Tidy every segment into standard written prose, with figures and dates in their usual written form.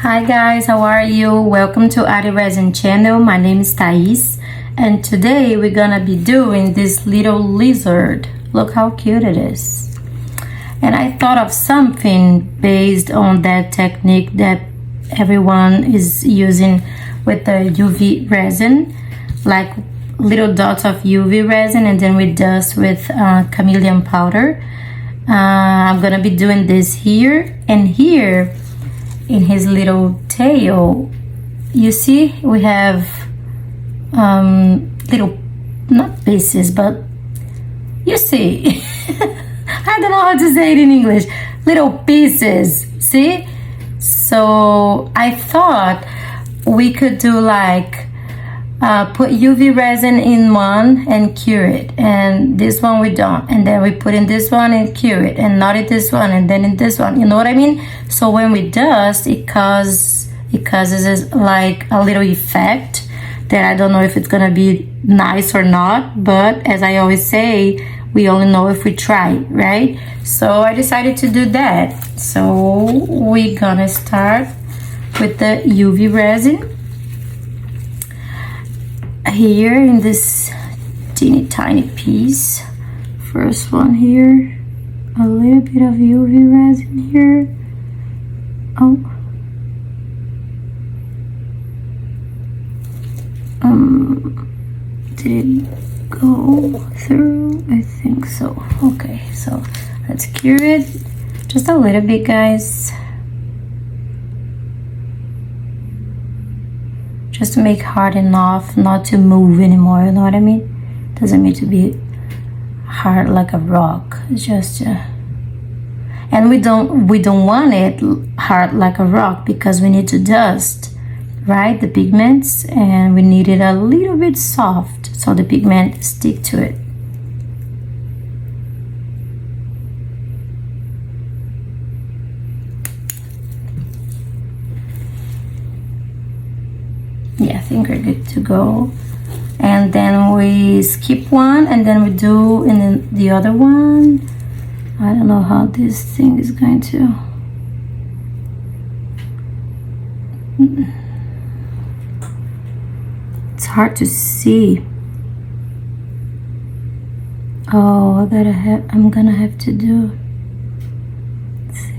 Hi guys, how are you? Welcome to Arty Resin channel. My name is Thais, and today we're gonna be doing this little lizard. Look how cute it is. And I thought of something based on that technique that everyone is using with the UV resin, like little dots of UV resin, and then we dust with chameleon powder. I'm gonna be doing this here and here in his little tail. You see we have little, not pieces, but you see I don't know how to say it in English, little pieces, see? So I thought we could do like put UV resin in one and cure it, and this one we don't, and then we put in this one and cure it, and not in this one, and then in this one, you know what I mean? So when we dust, it causes like a little effect that I don't know if it's gonna be nice or not, but as I always say, we only know if we try, right? So I decided to do that. So we're gonna start with the UV resin here in this teeny tiny piece. First one here, a little bit of UV resin here. Oh, did it go through? I think so. Okay, so let's cure it just a little bit, guys, just to make hard enough not to move anymore, you know what I mean? Doesn't need to be hard like a rock. It's just and we don't want it hard like a rock because we need to dust, right, the pigments, and we need it a little bit soft so the pigment stick to it. Yeah, I think we're good to go. And then we skip one and then we do in the other one. I don't know how this thing is going to. It's hard to see. Oh, I'm gonna have to do. Let's see.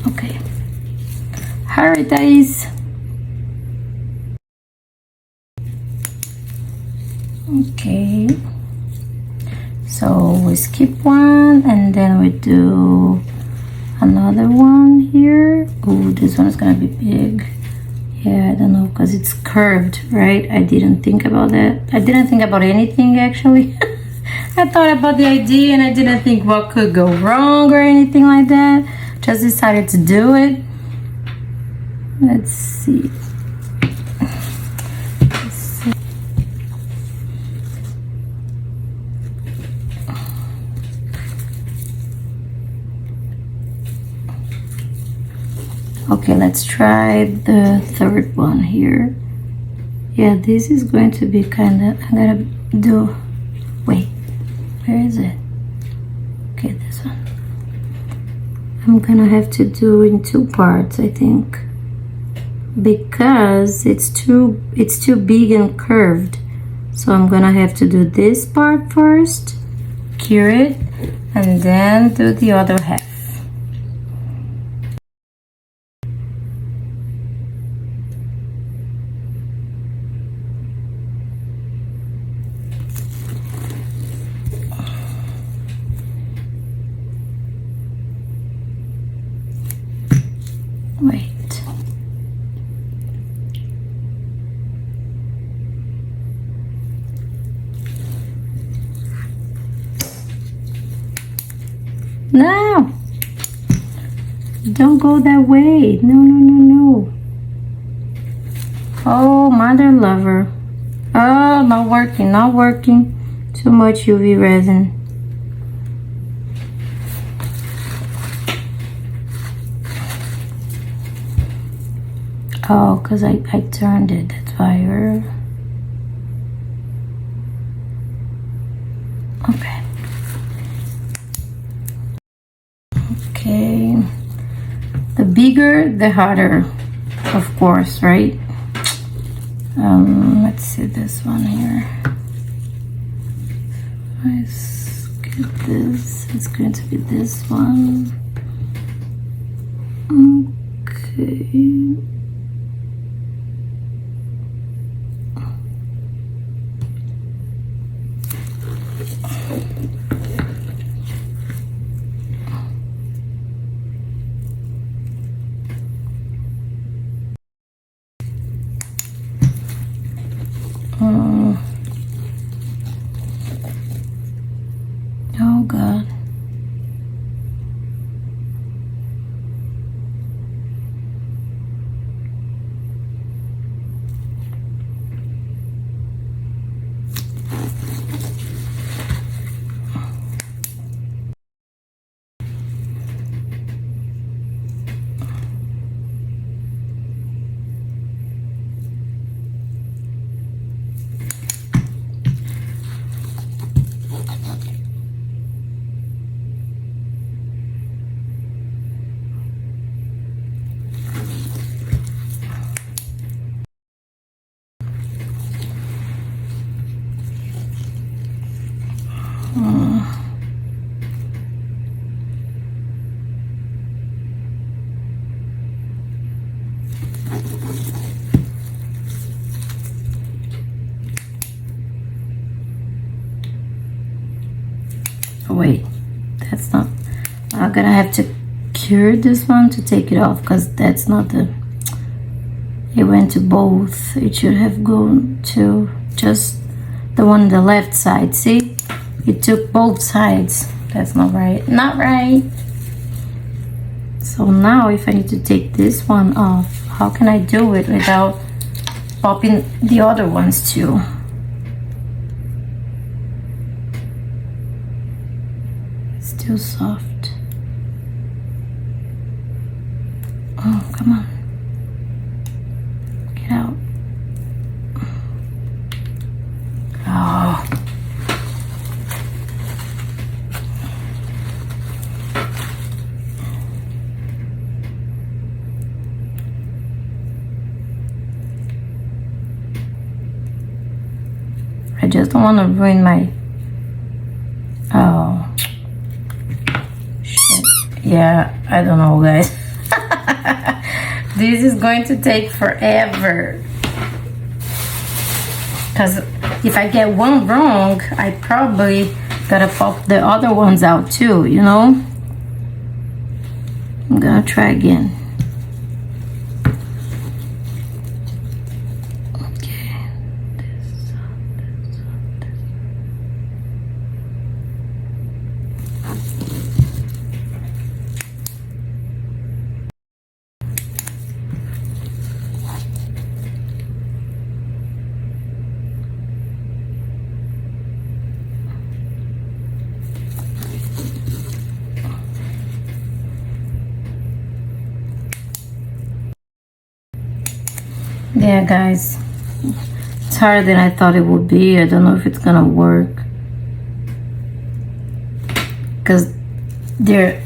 Okay. Hurry, guys. Okay. So we skip one and then we do another one here. Oh, this one is gonna be big. Yeah, I don't know, because it's curved, right? I didn't think about that. I didn't think about anything, actually. I thought about the idea and I didn't think what could go wrong or anything like that. Just decided to do it. Let's see. Okay, let's try the third one here. Yeah, this is going to be kind of, I gotta do, wait, where is it? Okay, this one. I'm gonna have to do in two parts, I think, because it's too big and curved. So I'm gonna have to do this part first, cure it, and then do the other half. Wait. No! Don't go that way. No, no, no, no. Oh, mother lover. Oh, not working, not working. Too much UV resin. Oh, because I turned it, that's why you're... Okay. Okay, the bigger the harder, of course, right? Let's see this one here. Let's get this. It's going to be this one. Okay. Oh God. Oh, wait, that's not. I'm gonna have to cure this one to take it off because that's not the. It went to both. It should have gone to just the one on the left side. See, it took both sides. That's not right. Not right. So now if I need to take this one off, how can I do it without popping the other ones too? It's still soft. Oh, come on. Get out. Oh. I just don't want to ruin my... Oh. Shit. Yeah, I don't know, guys. This is going to take forever. Because if I get one wrong, I probably gotta pop the other ones out too, you know? I'm gonna try again. Yeah, guys, it's harder than I thought it would be. I don't know if it's gonna work because they're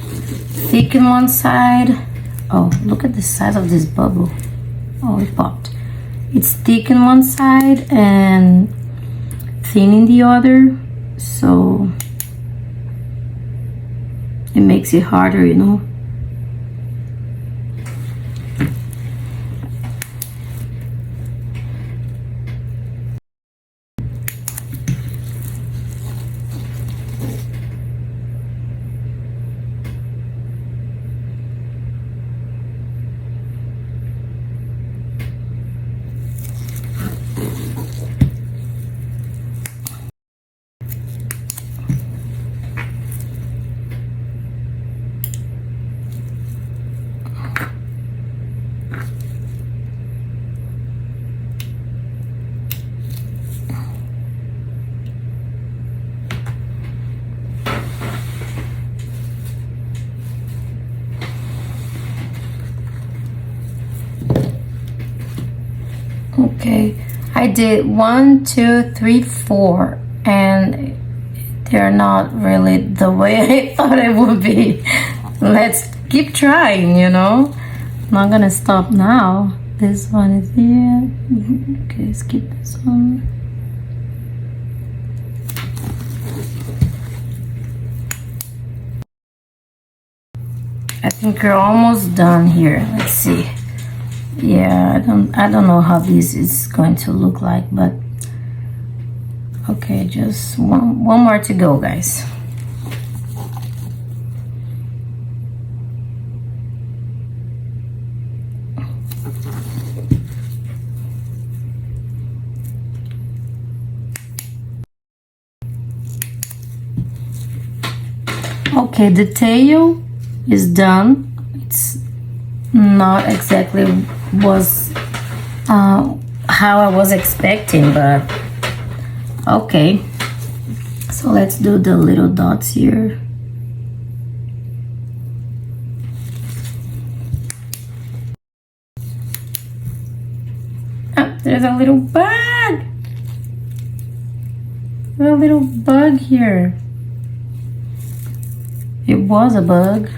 thick in one side. Oh, look at the size of this bubble. Oh, it popped. It's thick in one side and thin in the other, so it makes it harder, you know. Okay, I did 1, 2, 3, 4, and they're not really the way I thought it would be. let's keep trying, you know. I'm not gonna stop now. This one is here. Okay, let's keep this one. I think we're almost done here. Let's see. Yeah, I don't know how this is going to look like, but okay, just one more to go, guys. Okay, the tail is done. It's not exactly was how I was expecting, but okay. So let's do the little dots here. Oh, there's a little bug. There's a little bug here. It was a bug.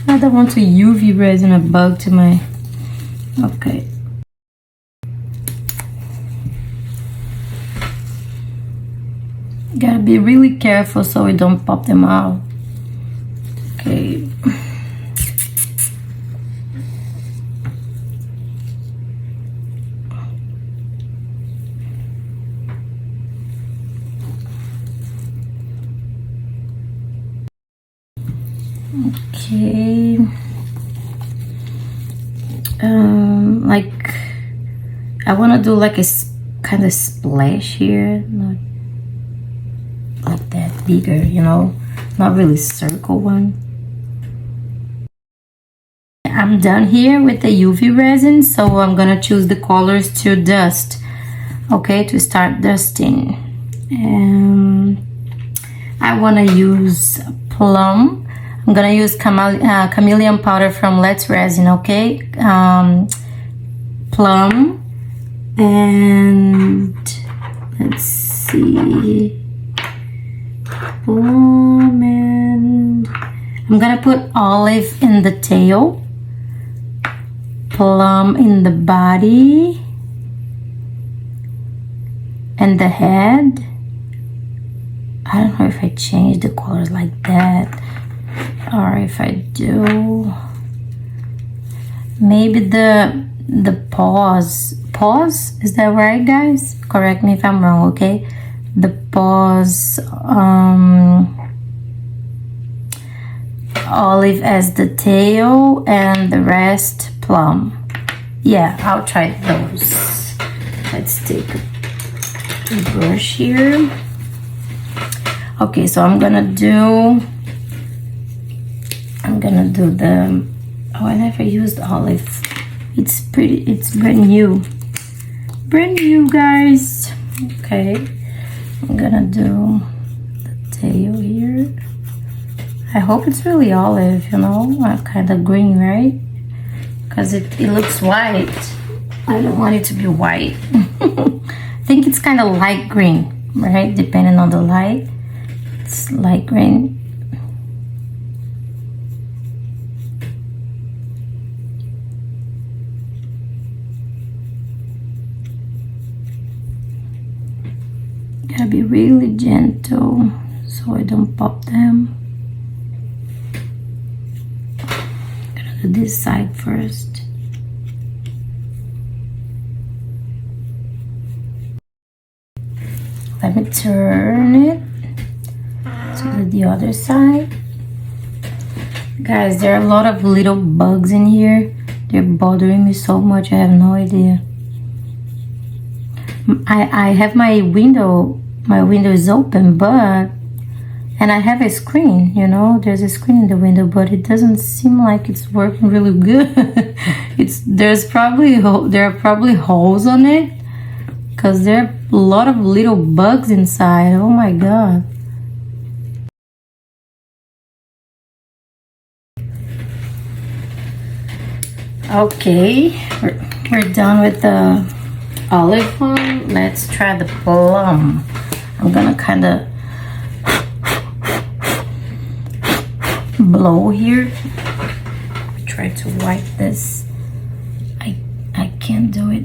I don't want to UV resin a bug to my... Okay. Gotta be really careful so we don't pop them out. Okay. Okay. Like I want to do like a kind of splash here, not like that bigger, you know, not really circle one. I'm done here with the UV resin, so I'm gonna choose the colors to dust. Okay, to start dusting. I want to use plum. I'm gonna use chameleon powder from Let's Resin, okay? Plum, and let's see, plum, and I'm gonna put olive in the tail, plum in the body, and the head. I don't know if I change the colors like that, or if I do, maybe the paws, is that right, guys? Correct me if I'm wrong, okay? The paws, olive as the tail, and the rest plum. Yeah, I'll try those. Let's take a brush here. Okay, so I'm gonna do the, oh, I never used olive. It's pretty, it's brand new, guys. Okay, I'm gonna do the tail here. I hope it's really olive, you know, kind of green, right? Because it looks white. I don't want it to be white. I think it's kind of light green, right? Depending on the light, it's light green. Gotta be really gentle so I don't pop them. Gotta do this side first. Let me turn it to the other side. Guys, there are a lot of little bugs in here. They're bothering me so much, I have no idea. I have my window is open, but, and I have a screen, you know, there's a screen in the window, but it doesn't seem like it's working really good. There are probably holes on it, because there are a lot of little bugs inside. Oh my god. Okay, we're done with the olive one. Let's try the plum. I'm gonna kind of blow here. Try to wipe this. I can't do it.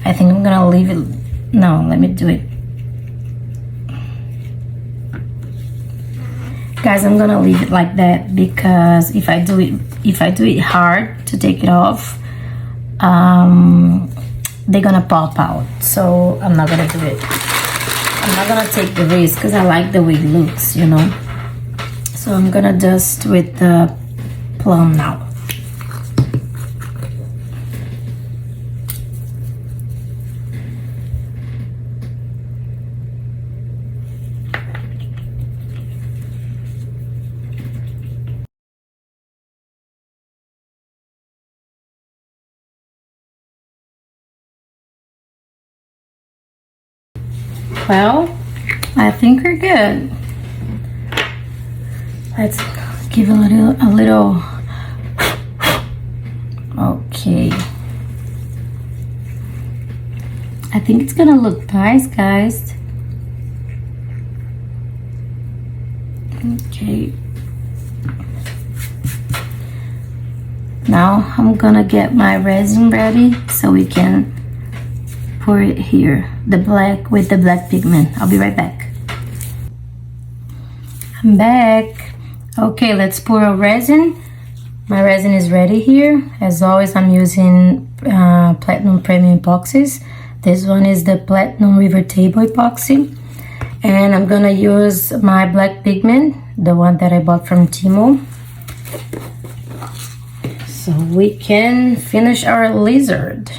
I think I'm gonna leave it. No, let me do it. Guys, I'm gonna leave it like that because if I do it hard to take it off, they're gonna pop out. So I'm not gonna do it. I'm not gonna take the risk because I like the way it looks, you know. So I'm gonna dust with the plum now. Well, I think we're good. Let's give a little. Okay. I think it's gonna look nice, guys. Okay. Now I'm gonna get my resin ready so we can pour it here, the black with the black pigment. I'll be right back. I'm back. Okay, let's pour a resin. My resin is ready here. As always, I'm using Platinum Premium Epoxies. This one is the Platinum River Table Epoxy. And I'm gonna use my black pigment, the one that I bought from Timo. So we can finish our lizard.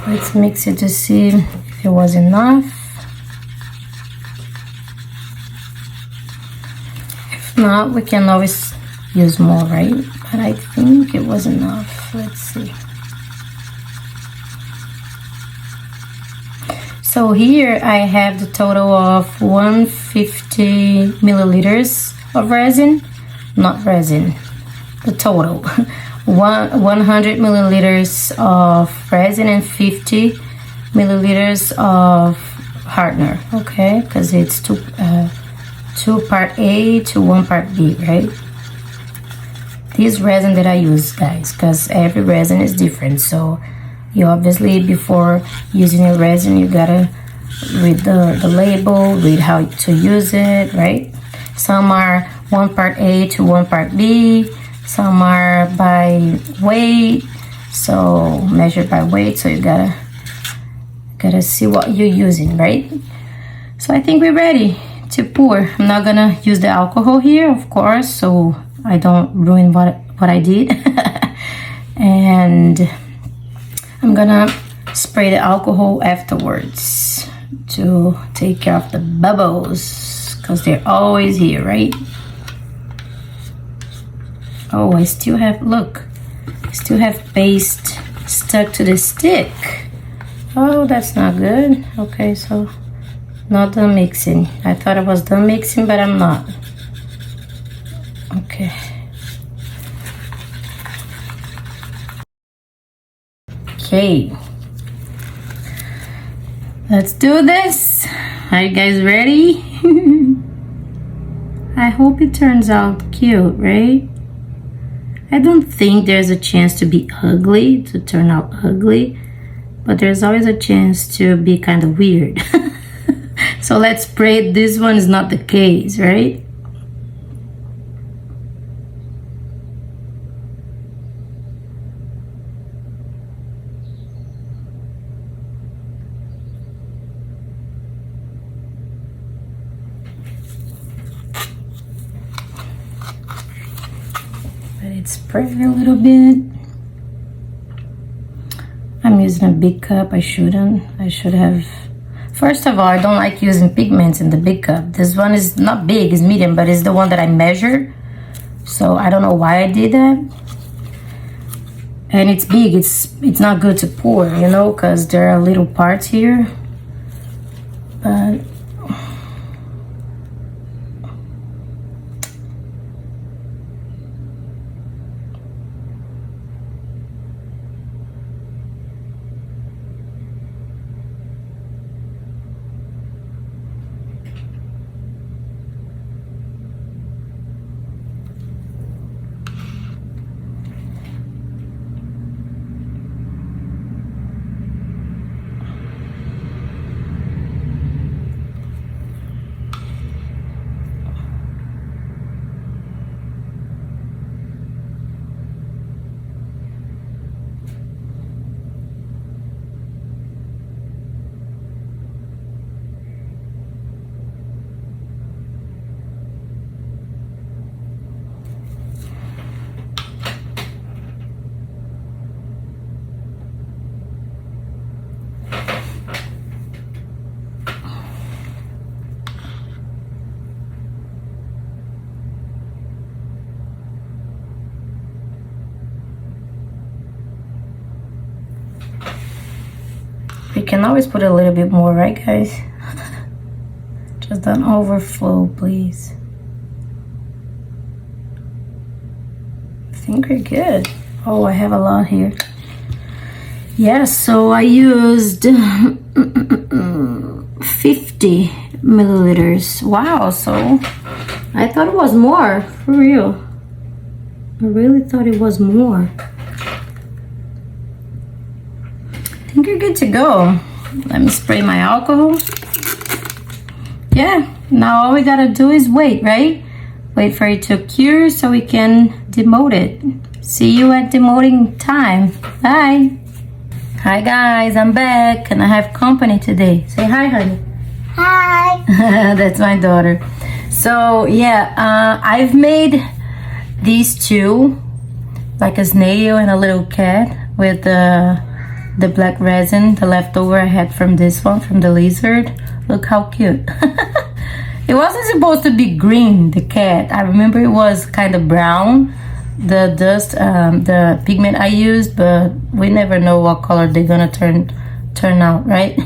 Let's mix it to see if it was enough. If not, we can always use more, right? But I think it was enough. Let's see. So here I have the total of 150 milliliters of resin. Not resin, the total. 100 milliliters of resin and 50 milliliters of hardener, okay? Because it's two part A to 1 part B, right? This resin that I use, guys, because every resin is different. So you obviously, before using a resin, you gotta read the label, read how to use it, right? Some are 1 part A to 1 part B. Some are by weight, so measured by weight. So you gotta see what you're using, right? So I think we're ready to pour. I'm not gonna use the alcohol here, of course, so I don't ruin what I did. And I'm gonna spray the alcohol afterwards to take care of the bubbles, because they're always here, right? Oh, I still have, look, I still have paste stuck to the stick. Oh, that's not good. Okay, so not done mixing. I thought I was done mixing, but I'm not. Okay. Okay. Let's do this. Are you guys ready? I hope it turns out cute, right? I don't think there's a chance to be ugly, to turn out ugly, but there's always a chance to be kind of weird. So let's pray this one is not the case, right? Spray a little bit. I'm using a big cup. I should have. First of all, I don't like using pigments in the big cup. This one is not big, it's medium, but it's the one that I measured. So I don't know why I did that. And it's big, it's not good to pour, you know, because there are little parts here. But you can always put a little bit more, right guys? Just don't overflow, please. I think we're good. Oh, I have a lot here. Yeah, so I used 50 milliliters. Wow, so I thought it was more, for real. I really thought it was more. I think you're good to go. Let me spray my alcohol. Yeah, now all we gotta do is wait, right? Wait for it to cure so we can demote it. See you at demoting time. Bye. Hi guys, I'm back and I have company today. Say hi, honey. Hi. That's my daughter. So yeah, I've made these two, like a snail and a little cat, with the black resin, the leftover I had from this one, from the lizard. Look how cute. It wasn't supposed to be green, the cat. I remember it was kind of brown, the dust, the pigment I used, but we never know what color they're gonna turn out, right?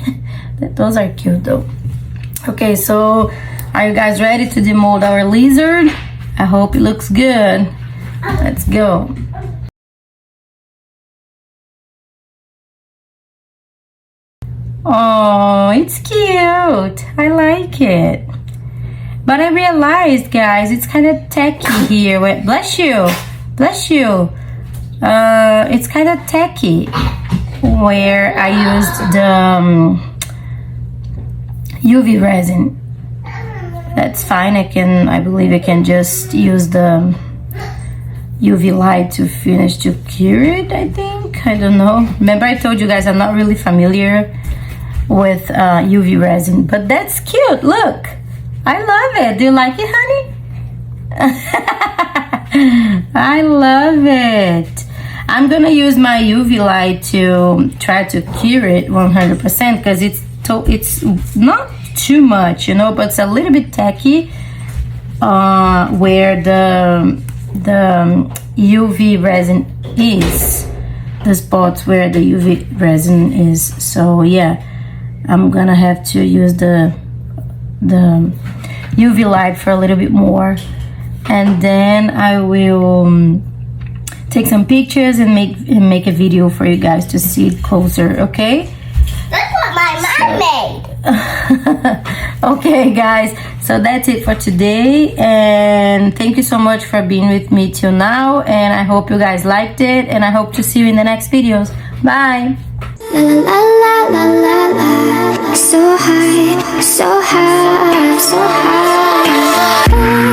Those are cute though. Okay, so are you guys ready to demold our lizard? I hope it looks good. Let's go. Oh, it's cute. I like it. But I realized, guys, it's kind of tacky here. Wait, bless you. Bless you. It's kind of tacky where I used the UV resin. That's fine. I believe I can just use the UV light to finish to cure it, I think. I don't know. Remember I told you guys I'm not really familiar with UV resin, but that's cute. Look, I love it. Do you like it, honey? I love it. I'm gonna use my UV light to try to cure it 100% because it's not too much, you know, but it's a little bit tacky where the UV resin is, the spots where the UV resin is. So yeah, I'm gonna have to use the UV light for a little bit more, and then I will take some pictures and make a video for you guys to see it closer. Okay, That's what my mom made. Okay guys, so that's it for today, and thank you so much for being with me till now, and I hope you guys liked it, and I hope to see you in the next videos. Bye. La la la la la la, so high, so high, so high.